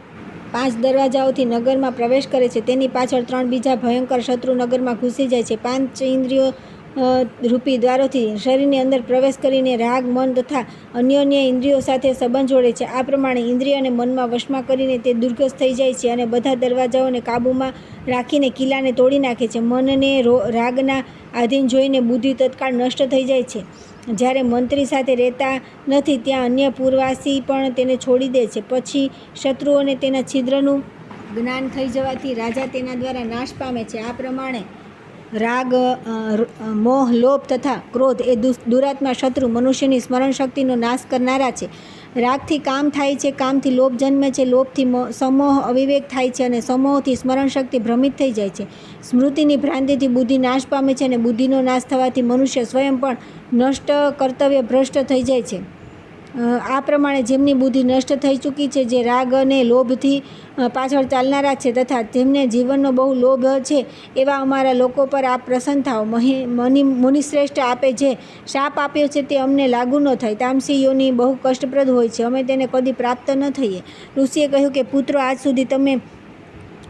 S1: 5 દરવાજાઓથી નગરમાં પ્રવેશ કરે છે. તેની પાછળ 3 બીજા ભયંકર શત્રુ નગરમાં ઘૂસી જાય છે. 5 ઇન્દ્રિયો રૂપી દ્વારોથી શરીરની અંદર પ્રવેશ કરીને રાગ, મન તથા અન્ય ઇન્દ્રિયો સાથે સંબંધ જોડે છે. આ પ્રમાણે ઇન્દ્રિય અને મનમાં વશમાં કરીને તે દુર્ગસ્થ થઈ જાય છે અને બધા દરવાજાઓને કાબૂમાં રાખીને કિલ્લાને તોડી નાખે છે. મનને રાગના આધીન જોઈને બુદ્ધિ તત્કાળ નષ્ટ થઈ જાય છે. જ્યારે મંત્રી સાથે રહેતા નથી ત્યાં અન્ય પૂર્વાસી પણ તેને છોડી દે છે. પછી શત્રુઓને તેના છિદ્રનું જ્ઞાન થઈ જવાથી રાજા તેના દ્વારા નાશ પામે છે. આ પ્રમાણે રાગ, મોહ, લોભ તથા ક્રોધ એ દુરાત્મા શત્રુ મનુષ્યની સ્મરણ શક્તિનો નાશ કરનારા છે. રાગથી કામ થાય છે, કામથી લોભ જન્મે છે, લોભથી સમોહ અવિવેક થાય છે અને સમોહથી સ્મરણ શક્તિ ભ્રમિત થઈ જાય છે. સ્મૃતિની ભ્રાંતિથી બુદ્ધિ નાશ પામે છે અને બુદ્ધિનો નાશ થવાથી મનુષ્ય સ્વયં પણ નષ્ટ, કર્તવ્ય ભ્રષ્ટ થઈ જાય છે. આ પ્રમાણે જેમની બુદ્ધિ નષ્ટ થઈ ચૂકી છે, જે રાગ અને લોભથી પાછળ ચાલનારા છે તથા જેમને જીવનનો બહુ લોભ છે, એવા અમારા લોકો પર આપ પ્રસન્ન થાઓ. મુનિશ્રેષ્ઠ, આપે જે શાપ આપ્યો છે તે અમને લાગુ ન થાય. તામસી યોનિ બહુ કષ્ટપ્રદ હોય છે. અમે તેને કદી પ્રાપ્ત ન થઈએ. ઋષિએ કહ્યું કે પુત્રો, આજ સુધી તમે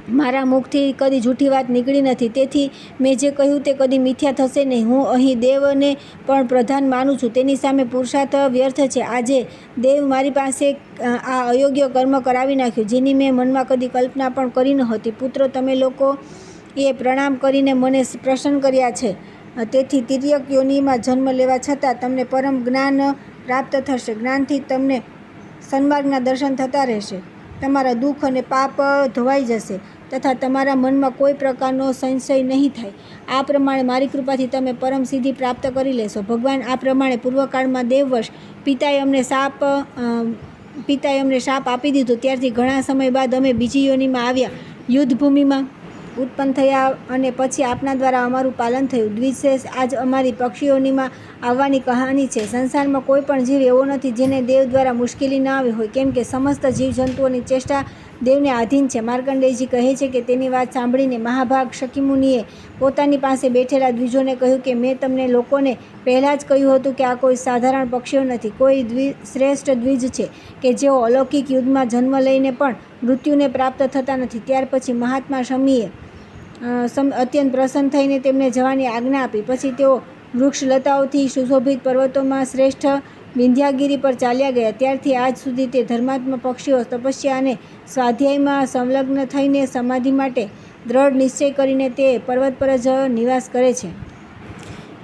S1: મારા મુખથી કદી જૂઠી વાત નીકળી નથી. તેથી મેં જે કહ્યું તે કદી મિથ્યા થશે નહીં. હું અહીં દેવને પણ પ્રધાન માનું છું. તેની સામે પુરુષાર્થ વ્યર્થ છે. આજે દેવ મારી પાસે આ અયોગ્ય કર્મ કરાવી નાખ્યું જેની મેં મનમાં કદી કલ્પના પણ કરી નહોતી. પુત્રો, તમે લોકો એ પ્રણામ કરીને મને પ્રસન્ન કર્યા છે. તેથી તિર્યક યોનિમાં જન્મ લેવા છતાં તમને પરમ જ્ઞાન પ્રાપ્ત થશે. જ્ઞાનથી તમને સન્માર્ગના દર્શન થતા રહેશે. તમારા દુઃખ અને પાપ ધોવાઈ જશે તથા તમારા મનમાં કોઈ પ્રકારનો સંશય નહીં થાય. આ પ્રમાણે મારી કૃપાથી તમે પરમ સિદ્ધિ પ્રાપ્ત કરી લેશો. ભગવાન આ પ્રમાણે પૂર્વકાળમાં દેવવંશ પિતાએ અમને શાપ આપી દીધો. ત્યારથી ઘણા સમય બાદ અમે બીજી યોનિમાં આવ્યા, યુદ્ધભૂમિમાં ઉત્પન્ન થયા અને પછી આપના દ્વારા અમારું પાલન થયું. દ્વિશેષ આજ અમારી પક્ષીઓનીમાં આવવાની કહાની છે. સંસારમાં કોઈ પણ જીવ એવો નથી જેને દેવ દ્વારા મુશ્કેલી ન આવી હોય, કેમ કે સમસ્ત જીવજંતુઓની ચેષ્ટા દેવને આધીન છે. માર્કંડેયજી કહે છે કે તેની વાત સાંભળીને મહાભાગ શકિમુનિએ પોતાની પાસે બેઠેલા દ્વિજોને કહ્યું કે મેં તમને લોકોને પહેલાં જ કહ્યું હતું કે આ કોઈ સાધારણ પક્ષીઓ નથી, કોઈ શ્રેષ્ઠ દ્વિજ છે કે જેઓ અલૌકિક યુદ્ધમાં જન્મ લઈને પણ મૃત્યુને પ્રાપ્ત થતા નથી. ત્યાર પછી મહાત્મા શમીએ અત્યંત પ્રસન્ન થઈને તેમને જવાની આજ્ઞા આપી. પછી તેઓ વૃક્ષલતાઓથી સુશોભિત પર્વતોમાં શ્રેષ્ઠ વિંધ્યાગીરી પર ચાલ્યા ગયા. ત્યારથી આજ સુધી તે ધર્માત્મા પક્ષીઓ તપસ્યા અને સ્વાધ્યાયમાં સંલગ્ન થઈને સમાધિ માટે દ્રઢ નિશ્ચય કરીને તે પર્વત પર જ નિવાસ કરે છે.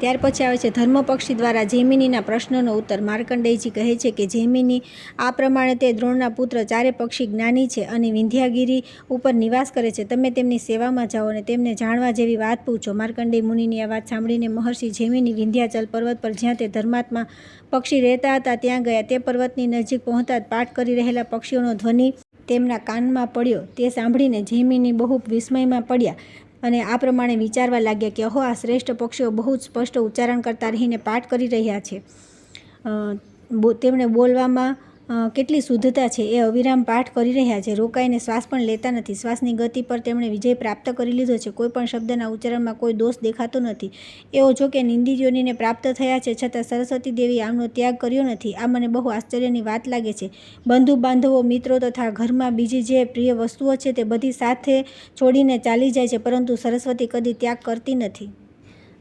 S1: ત્યાર પછી આવે છે ધર્મપક્ષી દ્વારા જૈમિનીના પ્રશ્નનો ઉત્તર. માર્કંડેયજી કહે છે કે જૈમિની આ પ્રમાણે તે દ્રોણના પુત્ર ચારે પક્ષી જ્ઞાની છે અને વિંધ્યાગીરી ઉપર નિવાસ કરે છે. તમે તેમની સેવામાં જાઓ અને તેમને જાણવા જેવી વાત પૂછો. માર્કંડેય મુનિની આ વાત સાંભળીને મહર્ષિ જૈમિની વિંધ્યાચલ પર્વત પર જ્યાં તે ધર્માત્મા પક્ષી રહેતા હતા ત્યાં ગયા. તે પર્વતની નજીક પહોંચતા જ પાઠ કરી રહેલા પક્ષીઓનો ધ્વનિ તેમના કાનમાં પડ્યો. તે સાંભળીને જૈમિની બહુ વિસ્મયમાં પડ્યા અને આ પ્રમાણે વિચારવા લાગ્યા કે અહો, આ શ્રેષ્ઠ પક્ષીઓ બહુ જ સ્પષ્ટ ઉચ્ચારણ કરતા રહીને પાઠ કરી રહ્યા છે. તેમણે બોલવામાં કેટલી શુદ્ધતા છે. એ અવિરામ પાઠ કરી રહ્યા છે, રોકાઈને શ્વાસ પણ લેતા નથી. શ્વાસની ગતિ પર તેમણે વિજય પ્રાપ્ત કરી લીધો છે. કોઈ પણ શબ્દના ઉચ્ચારણમાં કોઈ દોષ દેખાતો નથી. એઓ જો કે નિંદિત યોનિને પ્રાપ્ત થયા છે, છતાં સરસ્વતી દેવી આમનો ત્યાગ કર્યો નથી. આ મને બહુ આશ્ચર્યની વાત લાગે છે. બંધુ બાંધવો, મિત્રો તથા ઘરમાં બીજી જે પ્રિય વસ્તુઓ છે તે બધી સાથે છોડીને ચાલી જાય છે, પરંતુ સરસ્વતી કદી ત્યાગ કરતી નથી.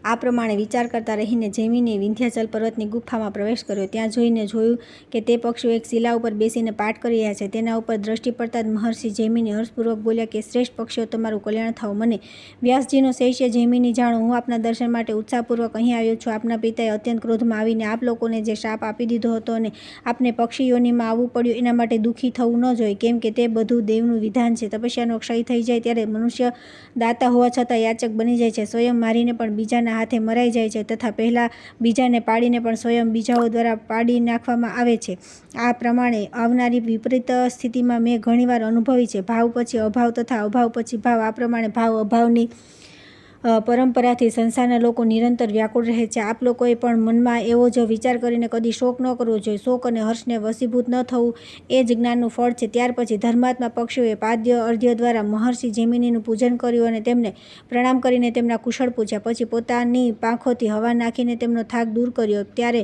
S1: આ પ્રમાણે વિચાર કરતા રહીને જૈમિનીએ વિંધ્યાચલ પર્વતની ગુફામાં પ્રવેશ કર્યો. ત્યાં જોયું કે તે પક્ષીઓ એક શિલા ઉપર બેસીને પાઠ કરી રહ્યા છે. તેના ઉપર દ્રષ્ટિ પડતા જ મહર્ષિ જૈમિની હર્ષપૂર્વક બોલ્યા કે શ્રેષ્ઠ પક્ષીઓ, તમારું કલ્યાણ થાવ. મને વ્યાસજીનો શિષ્ય જૈમિની જાણો, હું આપના દર્શન માટે ઉત્સાહપૂર્વક અહીં આવ્યો છું. આપના પિતાએ અત્યંત ક્રોધમાં આવીને આપ લોકોને જે શાપ આપી દીધો હતો અને આપને પક્ષી યોનિમાં આવવું પડ્યું, એના માટે દુઃખી થવું ન જોઈએ, કેમ કે તે બધું દેવનું વિધાન છે. તપસ્યાનો ક્ષય થઈ જાય ત્યારે મનુષ્ય દાતા હોવા છતાં યાચક બની જાય છે. સ્વયં મારીને પણ બીજાના હાથે મરાઈ જાય છે તથા પહેલાં બીજાને પાડીને પણ સ્વયં બીજાઓ દ્વારા પાડી નાખવામાં આવે છે. આ પ્રમાણે આવનારી વિપરીત સ્થિતિમાં મેં ઘણીવાર અનુભવી છે. ભાવ પછી અભાવ તથા અભાવ પછી ભાવ. આ પ્રમાણે ભાવ અભાવની પરંપરાથી સંસારના લોકો નિરંતર વ્યાકુળ રહે છે. આપ લોકોએ પણ મનમાં એવો જ વિચાર કરીને કદી શોક ન કરવો જોઈએ. શોક અને હર્ષને વશીભૂત ન થવું એ જ જ્ઞાનનું ફળ છે. ત્યાર પછી ધર્માત્મા પક્ષીઓએ પાદ્ય અર્ધ્ય દ્વારા મહર્ષિ જૈમિનીનું પૂજન કર્યું અને તેમને પ્રણામ કરીને તેમના કુશળ પૂછ્યા. પછી પોતાની પાંખોથી હવા નાખીને તેમનો થાક દૂર કર્યો. ત્યારે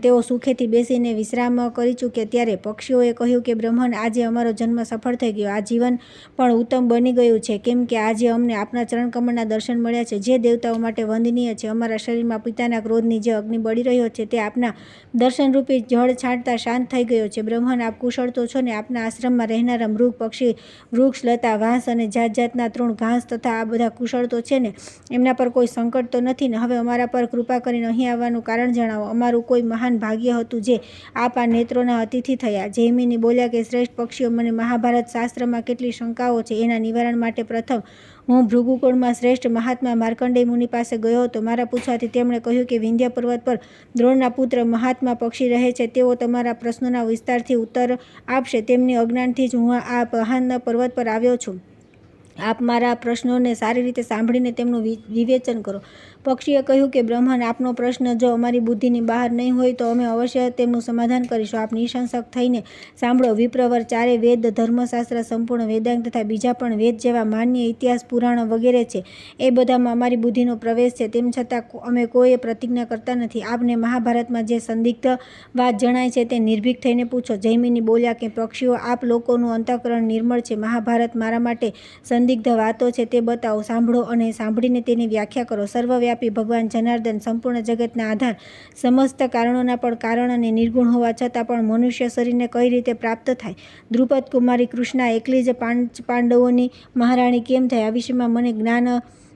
S1: તેઓ સુખેથી બેસીને વિશ્રામ કરી ચૂક્યા. ત્યારે પક્ષીઓએ કહ્યું કે બ્રહ્મન, આજે અમારો જન્મ સફળ થઈ ગયો. આ જીવન પણ ઉત્તમ બની ગયું છે, કેમ કે આજે અમને આપના ચરણકમળના દર્શન મળ્યા છે, જે દેવતાઓ માટે વંદનીય છે. અમારા શરીરમાં પિતાના ક્રોધની જે અગ્નિ બળી રહ્યો છે તે આપના દર્શનરૂપી જળ છાંટતા શાંત થઈ ગયો છે. બ્રહ્મન, આપ કુશળ તો છો ને? આપના આશ્રમમાં રહેનારા મૃગ, પક્ષી, વૃક્ષ, લતા, વાંસ અને જાત જાતના તૃણ ઘાસ તથા આ બધા કુશળ તો છે ને? એમના પર કોઈ સંકટ તો નથી ને? હવે અમારા પર કૃપા કરીને અહીં આવવાનું કારણ જણાવો. અમારું કોઈ મહાન ભાગ્ય હતું જે આપ આ નેત્રોના અતિથિ થયા. જૈમિની બોલ્યા કે શ્રેષ્ઠ પક્ષીઓ, મને મહાભારત શાસ્ત્રમાં કેટલી શંકાઓ છે. એના નિવારણ માટે પ્રથમ હું ભૃગુકુળમાં શ્રેષ્ઠ મહાત્મા માર્કંડેય મુનિ પાસે ગયો હતો. મારા પૂછવાથી તેમણે કહ્યું કે વિંધ્ય પર્વત પર દ્રોણના પુત્ર મહાત્મા પક્ષી રહે છે. તેઓ તમારા પ્રશ્નોના વિસ્તારથી ઉત્તર આપશે. તેમની અજ્ઞાનથી જ હું આ મહાન પર્વત પર આવ્યો છું. આપ મારા પ્રશ્નોને સારી રીતે સાંભળીને તેમનું વિવેચન કરો. પક્ષીએ કહ્યું કે બ્રહ્મન, આપનો પ્રશ્ન જો અમારી બુદ્ધિની બહાર નહીં હોય તો અમે અવશ્ય તેમનું સમાધાન કરીશું. આપ નિઃશંસક થઈને સાંભળો. વિપ્રવર, ચારે વેદ, ધર્મશાસ્ત્ર, સંપૂર્ણ વેદાંગ તથા બીજા પણ વેદ જેવા માન્ય ઇતિહાસ, પુરાણો વગેરે છે, એ બધામાં અમારી બુદ્ધિનો પ્રવેશ છે. તેમ છતાં અમે કોઈ પ્રતિજ્ઞા કરતા નથી. આપને મહાભારતમાં જે સંદિગ્ધ વાત જણાય છે તે નિર્ભીક થઈને પૂછો. જૈમિની બોલ્યા કે પક્ષીઓ, આપ લોકોનું અંતઃકરણ નિર્મળ છે. મહાભારત મારા માટે સંદિગ્ધ વાતો છે તે બતાવો. સાંભળો અને સાંભળીને તેની વ્યાખ્યા કરો. સર્વવ્યાપી ભગવાન જનાર્દન, સંપૂર્ણ જગતના આધાર, સમસ્ત કારણોના પણ કારણ અને નિર્ગુણ હોવા છતાં પણ મનુષ્ય શરીરને કઈ રીતે પ્રાપ્ત થાય? દ્રુપદ કુમારી કૃષ્ણા એકલી જ પાંડવોની મહારાણી કેમ થાય? આ વિષયમાં મને જ્ઞાન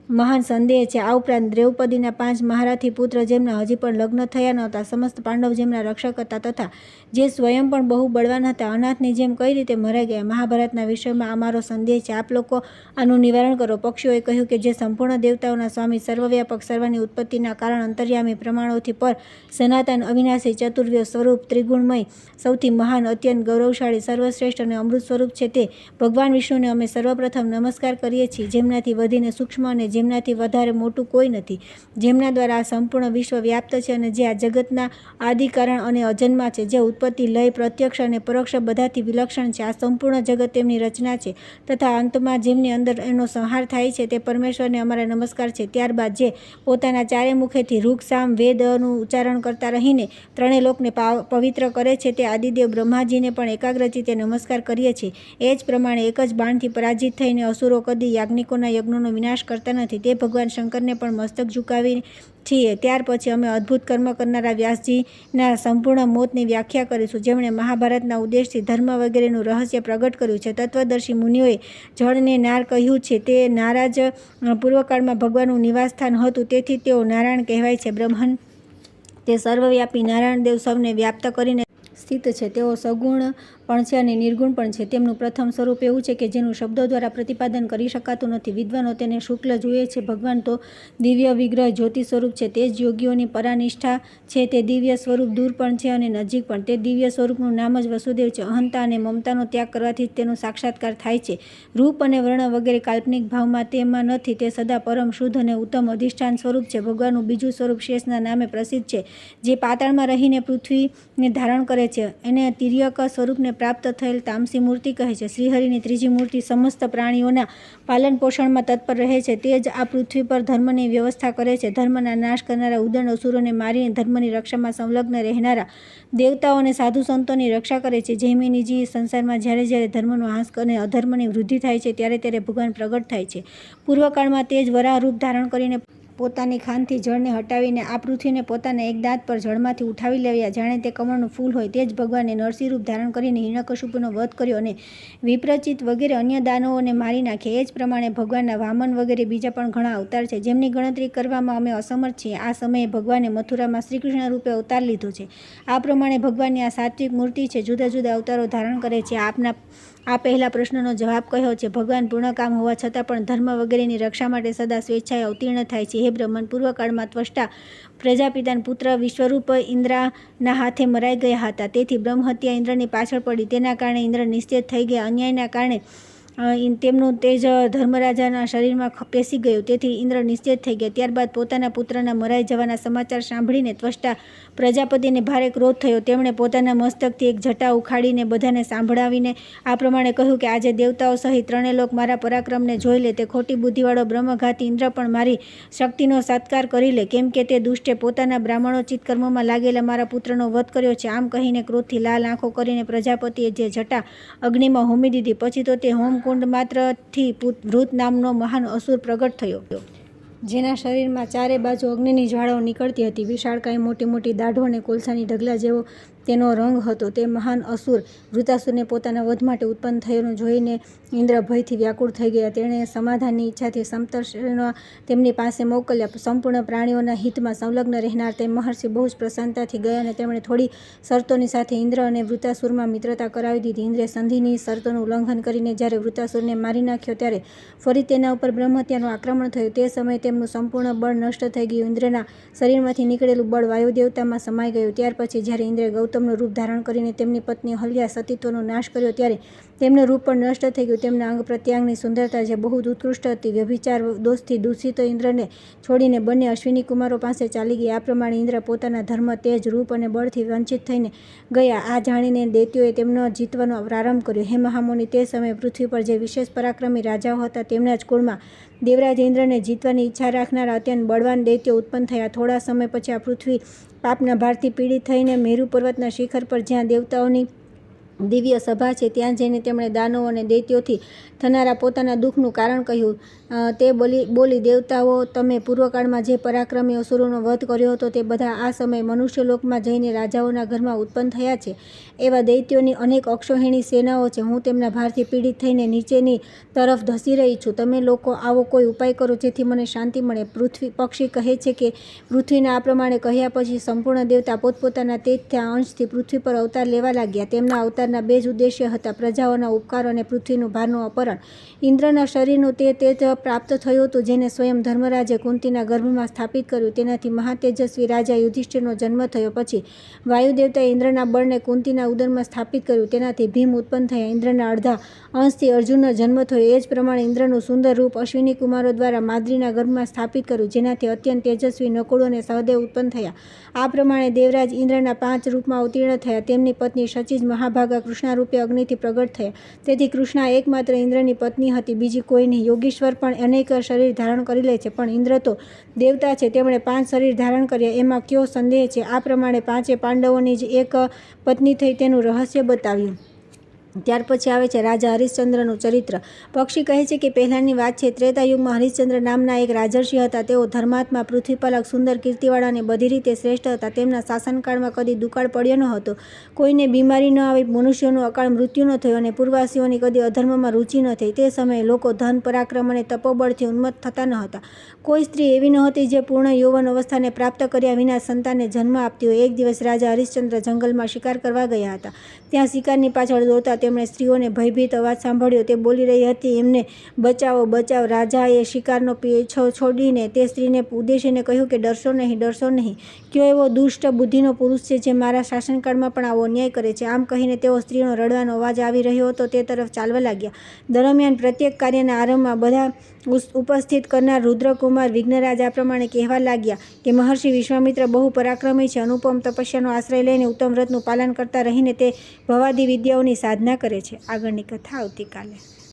S1: મહાન સંદેહ છે. આ ઉપરાંત દ્રૌપદીના 5 મહારથી પુત્ર જેમના હજી પણ લગ્ન થયા નહોતા, સમસ્ત પાંડવ જેમના રક્ષક હતા તથા જે સ્વયં પણ બહુ બળવાન હતા, અનાથની જેમ કઈ રીતે મરાઈ ગયા. મહાભારતના વિષયમાં અમારો સંદેહ છે. આપ લોકો આનું નિવારણ કરો. પક્ષીઓએ કહ્યું કે જે સંપૂર્ણ દેવતાઓના સ્વામી, સર્વવ્યાપક, સર્વની ઉત્પત્તિના કારણ, અંતર્યામી, પ્રમાણોથી પર, સનાતન, અવિનાશી, ચતુર્વ્ય સ્વરૂપ, ત્રિગુણમય, સૌથી મહાન, અત્યંત ગૌરવશાળી, સર્વશ્રેષ્ઠ અને અમૃત સ્વરૂપ છે તે ભગવાન વિષ્ણુને અમે સર્વપ્રથમ નમસ્કાર કરીએ છીએ, જેમનાથી વધીને સૂક્ષ્મ અને જેમનાથી વધારે મોટું કોઈ નથી, જેમના દ્વારા આ સંપૂર્ણ વિશ્વ વ્યાપ્ત છે અને જે આ જગતના આદિકારણ અને અજન્મા છે, જે ઉત્પત્તિ, લય, પ્રત્યક્ષ અને પરોક્ષ બધાથી વિલક્ષણ છે. આ સંપૂર્ણ જગત તેમની રચના છે તથા અંતમાં જેમની અંદર એનો સંહાર થાય છે તે પરમેશ્વરને અમારા નમસ્કાર છે. ત્યારબાદ જે પોતાના ચારે મુખેથી ઋગ, સામ, વેદનું ઉચ્ચારણ કરતા રહીને ત્રણેય લોકને પવિત્ર કરે છે તે આદિદેવ બ્રહ્માજીને પણ એકાગ્રચિત્તે નમસ્કાર કરીએ છીએ. એ જ પ્રમાણે એક જ બાણથી પરાજિત થઈને અસુરો કદી યાજ્ઞિકોના યજ્ઞોનો વિનાશ કરતા નથી તે ભગવાન શંકરને પણ મસ્તક ઝુકાવી છીએ. ત્યાર પછી અમે અદ્ભુત કર્મ કરનારા વ્યાસજીના સંપૂર્ણ મોતની વ્યાખ્યા કરીશું, જેમણે મહાભારતના ઉદ્દેશથી ધર્મ વગેરેનું રહસ્ય પ્રગટ કર્યું છે. તત્વદર્શી મુનિઓએ જળને નાર કહ્યું છે. તે નારાજ પૂર્વકાળમાં ભગવાનનું નિવાસસ્થાન હતું, તેથી તેઓ નારાયણ કહેવાય છે. બ્રહ્મન તે સર્વવ્યાપી નારાયણ દેવ સૌને વ્યાપ્ત કરીને સ્થિત છે. તેઓ સગુણ પણ છે અને નિર્ગુણ પણ છે. તેમનું પ્રથમ સ્વરૂપ એવું છે કે જેનું શબ્દો દ્વારા પ્રતિપાદન કરી શકાતું નથી. વિદ્વાનો તેને શુક્લ જુએ છે. ભગવાન તો દિવ્ય વિગ્રહ જ્યોતિ સ્વરૂપ છે. તે જ યોગીઓની પરાનિષ્ઠા છે. તે દિવ્ય સ્વરૂપ દૂર પણ છે અને નજીક પણ. તે દિવ્ય સ્વરૂપનું નામ જ વસુદેવ છે. અહંતા અને મમતાનો ત્યાગ કરવાથી જ તેનો સાક્ષાત્કાર થાય છે. રૂપ અને વર્ણ વગેરે કાલ્પનિક ભાવમાં તેમાં નથી. તે સદા પરમ શુદ્ધ અને ઉત્તમ અધિષ્ઠાન સ્વરૂપ છે. ભગવાનનું બીજું સ્વરૂપ શેષના નામે પ્રસિદ્ધ છે, જે પાતાળમાં રહીને પૃથ્વીને ધારણ કરે છે. એને તિર્યક સ્વરૂપને પ્રાપ્ત થયેલ તામસી મૂર્તિ કહે છે. શ્રીહરિની ત્રીજી મૂર્તિ સમસ્ત પ્રાણીઓના પાલન પોષણમાં તત્પર રહે છે. તે જ આ પૃથ્વી પર ધર્મની વ્યવસ્થા કરે છે. ધર્મના નાશ કરનારા ઉદંડ અસુરોને મારીને ધર્મની રક્ષામાં સંલગ્ન રહેનારા દેવતાઓ અને સાધુ સંતોની રક્ષા કરે છે. જૈમિનીજી સંસારમાં જ્યારે જ્યારે ધર્મનો નાશ અને અધર્મની વૃદ્ધિ થાય છે ત્યારે ત્યારે ભગવાન પ્રગટ થાય છે. પૂર્વકાળમાં તે જ વરાહ રૂપ ધારણ કરીને પોતાની ખાનથી જળને હટાવીને આ પૃથ્વીને પોતાના એક દાંત પર જળમાંથી ઉઠાવી લેવ્યા, જાણે તે કમળનું ફૂલ હોય. તે જ ભગવાને નરસિંહ રૂપ ધારણ કરીને હિરણ્યકશિપુનો વધ કર્યો અને વિપ્રચિત વગેરે અન્ય દાનવોને મારી નાખ્યા. એ જ પ્રમાણે ભગવાનના વામન વગેરે બીજા પણ ઘણા અવતાર છે, જેમની ગણતરી કરવામાં અમે અસમર્થ છીએ. આ સમયે ભગવાને મથુરામાં શ્રીકૃષ્ણ રૂપે અવતાર લીધો છે. આ પ્રમાણે ભગવાનની આ સાત્વિક મૂર્તિ છે. જુદા જુદા અવતારો ધારણ કરે છે. આ પહેલા પ્રશ્નનો જવાબ કહ્યો છે. ભગવાન પૂર્ણકામ હોવા છતાં પણ ધર્મ વગેરેની રક્ષા માટે સદા સ્વેચ્છાએ અવતીર્ણ થાય છે. હે બ્રહ્મન, પૂર્વકાળમાં ત્વષ્ટા પ્રજાપિતાના પુત્ર વિશ્વરૂપ ઇન્દ્રના હાથે મરાઈ ગયા હતા. તેથી બ્રહ્મહત્યા ઇન્દ્રની પાછળ પડી. તેના કારણે ઇન્દ્ર નિશ્ચેત થઈ ગયા. અન્યાયના કારણે તેમનું તેજ ધર્મરાજાના શરીરમાં પેસી ગયું. તેથી ઇન્દ્ર નિશ્ચેત થઈ ગયા. ત્યારબાદ પોતાના પુત્રના મરાઈ જવાના સમાચાર સાંભળીને ત્વષ્ટા પ્રજાપતિને ભારે ક્રોધ થયો. તેમણે પોતાના મસ્તકથી એક જટા ઉખાડીને બધાને સાંભળાવીને આ પ્રમાણે કહ્યું કે આજે દેવતાઓ સહિત ત્રણેય લોક મારા પરાક્રમને જોઈ લે. તે ખોટી બુદ્ધિવાળો બ્રહ્મઘાતી ઇન્દ્ર પણ મારી શક્તિનો સત્કાર કરી લે, કેમ કે તે દુષ્ટે પોતાના બ્રાહ્મણોચિત કર્મોમાં લાગેલા મારા પુત્રનો વધ કર્યો છે. આમ કહીને ક્રોધથી લાલ આંખો કરીને પ્રજાપતિએ જે જટા અગ્નિમાં હોમી દીધી. પછી તો તે હોમકુંડ માત્રથી વૃત નામનો મહાન અસુર પ્રગટ થયો, જેના શરીરમાં ચારે બાજુ અગ્નિની જ્વાળાઓ નીકળતી હતી. વિશાળકાય, મોટી મોટી દાઢો અને કોલસાની ઢગલા જેવો તેનો રંગ હતો. તે મહાન અસુર વૃતાસુરને પોતાના વધ માટે ઉત્પન્ન થયેલું જોઈને ઇન્દ્ર ભયથી વ્યાકુળ થઈ ગયા. તેણે સમાધાનની ઈચ્છાથી સપ્તર્ષિઓને તેમની પાસે મોકલ્યા. સંપૂર્ણ પ્રાણીઓના હિતમાં સંલગ્ન રહેનાર તે મહર્ષિ બહુ જ પ્રસન્નતાથી ગયા અને તેમણે થોડી શરતોની સાથે ઇન્દ્ર અને વૃતાસુરમાં મિત્રતા કરાવી દીધી. ઇન્દ્રે સંધિની શરતોનું ઉલ્લંઘન કરીને જ્યારે વૃતાસુરને મારી નાખ્યો ત્યારે ફરી તેના ઉપર બ્રહ્મહત્યાનું આક્રમણ થયું. તે સમયે તેમનું સંપૂર્ણ બળ નષ્ટ થઈ ગયું. ઇન્દ્રના શરીરમાંથી નીકળેલું બળ વાયુદેવતામાં સમાઈ ગયું. ત્યાર પછી જ્યારે ઇન્દ્રે ગૌતમનું રૂપ ધારણ કરીને તેમની પત્ની હલ્યા સતીત્વનો નાશ કર્યો ત્યારે તેમનું રૂપ પણ નષ્ટ થઈ ગયું. તેમના અંગ પ્રત્યાંગની સુંદરતા જે બહુ જ ઉત્કૃષ્ટ હતી. વ્યભિચાર દોષથી દૂષિત ઇન્દ્રને છોડીને બંને અશ્વિની કુમારો પાસે ચાલી ગયા. આ પ્રમાણે ઇન્દ્ર પોતાના ધર્મ, તેજ, રૂપ અને બળથી વંચિત થઈને ગયા. આ જાણીને દૈત્યોએ તેમનો જીતવાનો પ્રારંભ કર્યો. હે મહામુનિ, તે સમયે પૃથ્વી પર જે વિશેષ પરાક્રમી રાજાઓ હતા તેમના જ કુળમાં દેવરાજ ઇન્દ્રને જીતવાની ઈચ્છા રાખનારા અત્યંત બળવાન દૈત્યો ઉત્પન્ન થયા. થોડા સમય પછી આ પૃથ્વી પાપના ભારથી પીડિત થઈને મેરુ પર્વતના શિખર પર જ્યાં દેવતાઓની દિવ્ય સભા છે ત્યાં જઈને તેમણે દાનવો અને દૈત્યોથી થનારા પોતાના દુઃખનું કારણ કહ્યું. તે બોલી દેવતાઓ, તમે પૂર્વકાળમાં જે પરાક્રમી અસુરોનો વધ કર્યો હતો તે બધા આ સમયે મનુષ્યલોકમાં જઈને રાજાઓના ઘરમાં ઉત્પન્ન થયા છે. એવા દૈત્યોની અનેક અક્ષોહિણી સેનાઓ છે. હું તેમના ભારથી પીડિત થઈને નીચેની તરફ ધસી રહી છું. તમે લોકો આવો કોઈ ઉપાય કરો જેથી મને શાંતિ મળે. પક્ષી કહે છે કે પૃથ્વીના આ પ્રમાણે કહ્યા પછી સંપૂર્ણ દેવતા પોતપોતાના તેજના અંશથી પૃથ્વી પર અવતાર લેવા લાગ્યા. તેમના અવતારના બે જ ઉદ્દેશ્ય હતા: પ્રજાઓના ઉપકાર અને પૃથ્વીનું ભારનું અપહરણ. ઇન્દ્રના શરીરનું તે તેજ પ્રાપ્ત થયું હતું જેને સ્વયં ધર્મરાજે કુંતીના ગર્ભમાં સ્થાપિત કર્યું. તેનાથી મહાતેજસ્વી રાજા યુધિષ્ઠિરનો જન્મ થયો. પછી વાયુદેવતાએ ઇન્દ્રના બળને કુંતીના ઉદરમાં સ્થાપિત કર્યું. તેનાથી ભીમ ઉત્પન્ન થયા. ઇન્દ્રના અડધા અંશથી અર્જુનનો જન્મ થયો. એ જ પ્રમાણે ઇન્દ્રનું સુંદર રૂપ અશ્વિની કુમારો દ્વારા માદ્રીના ગર્ભમાં સ્થાપિત કર્યું, જેનાથી અત્યંત તેજસ્વી નકુળ અને સહદેવ ઉત્પન્ન થયા. આ પ્રમાણે દેવરાજ ઇન્દ્રના 5 રૂપમાં અવતીર્ણ થયા. તેમની પત્ની શચી જ મહાભાગા કૃષ્ણારૂપે અગ્નિથી પ્રગટ થયા. તેથી કૃષ્ણા એકમાત્ર ઇન્દ્રની પત્ની હતી, બીજી કોઈ નહીં. યોગીશ્વર પણ અનેક શરીર ધારણ કરી લે છે, પણ ઇન્દ્ર તો દેવતા છે, તેમણે 5 શરીર ધારણ કર્યા, એમાં કયો સંદેહ છે? આ પ્રમાણે 5 પાંડવોની જ એક પત્ની થઈ તેનું રહસ્ય બતાવ્યું. ત્યાર પછી આવે છે રાજા હરિશ્ચંદ્રનું ચરિત્ર. પક્ષી કહે છે કે પહેલાંની વાત છે. ત્રેતાયુગમાં હરિશ્ચંદ્ર નામના એક રાજર્ષિ હતા. તેઓ ધર્માત્મા, પૃથ્વીપાલક, સુંદર, કીર્તિવાળા અને બધી રીતે શ્રેષ્ઠ હતા. તેમના શાસનકાળમાં કદી દુકાળ પડ્યો ન હતો, કોઈને બીમારી ન આવી, મનુષ્યોનું અકાળ મૃત્યુ ન થયું અને પૂર્વવાસીઓની કદી અધર્મમાં રૂચિ ન થઈ. તે સમયે લોકો ધન, પરાક્રમ અને તપોબળથી ઉન્મત્ત થતા ન હતા. કોઈ સ્ત્રી એવી ન હતી જે પૂર્ણ યૌવન અવસ્થાને પ્રાપ્ત કર્યા વિના સંતાનને જન્મ આપતી હોય. એક દિવસ રાજા હરિશ્ચંદ્ર જંગલમાં શિકાર કરવા ગયા હતા. ત્યાં શિકારની પાછળ દોડતા તેમણે સ્ત્રીઓને ભયભીત અવાજ સાંભળ્યો. તે બોલી રહી હતી, એમને બચાવો, બચાવો. રાજાએ શિકારનો પીછો છોડીને તે સ્ત્રીને ઉદ્દેશીને કહ્યું કે ડરશો નહીં, ડરશો નહીં. કયો એવો દુષ્ટ બુદ્ધિનો પુરુષ છે જે મારા શાસનકાળમાં પણ આવો અન્યાય કરે છે? આમ કહીને તેઓ સ્ત્રીનો રડવાનો અવાજ આવી રહ્યો હતો તે તરફ ચાલવા લાગ્યા. દરમિયાન પ્રત્યેક કાર્યના આરંભમાં બધા ઉપસ્થિત કરનાર રુદ્રકુમાર વિઘ્નરાજ આ પ્રમાણે કહેવા લાગ્યા કે મહર્ષિ વિશ્વામિત્ર બહુ પરાક્રમી છે. અનુપમ તપસ્યાનો આશ્રય લઈને ઉત્તમ વ્રતનું પાલન કરતા રહીને તે ભવાદી વિદ્યાઓની સાધના કરે છે. આગળની કથા આવતીકાલે.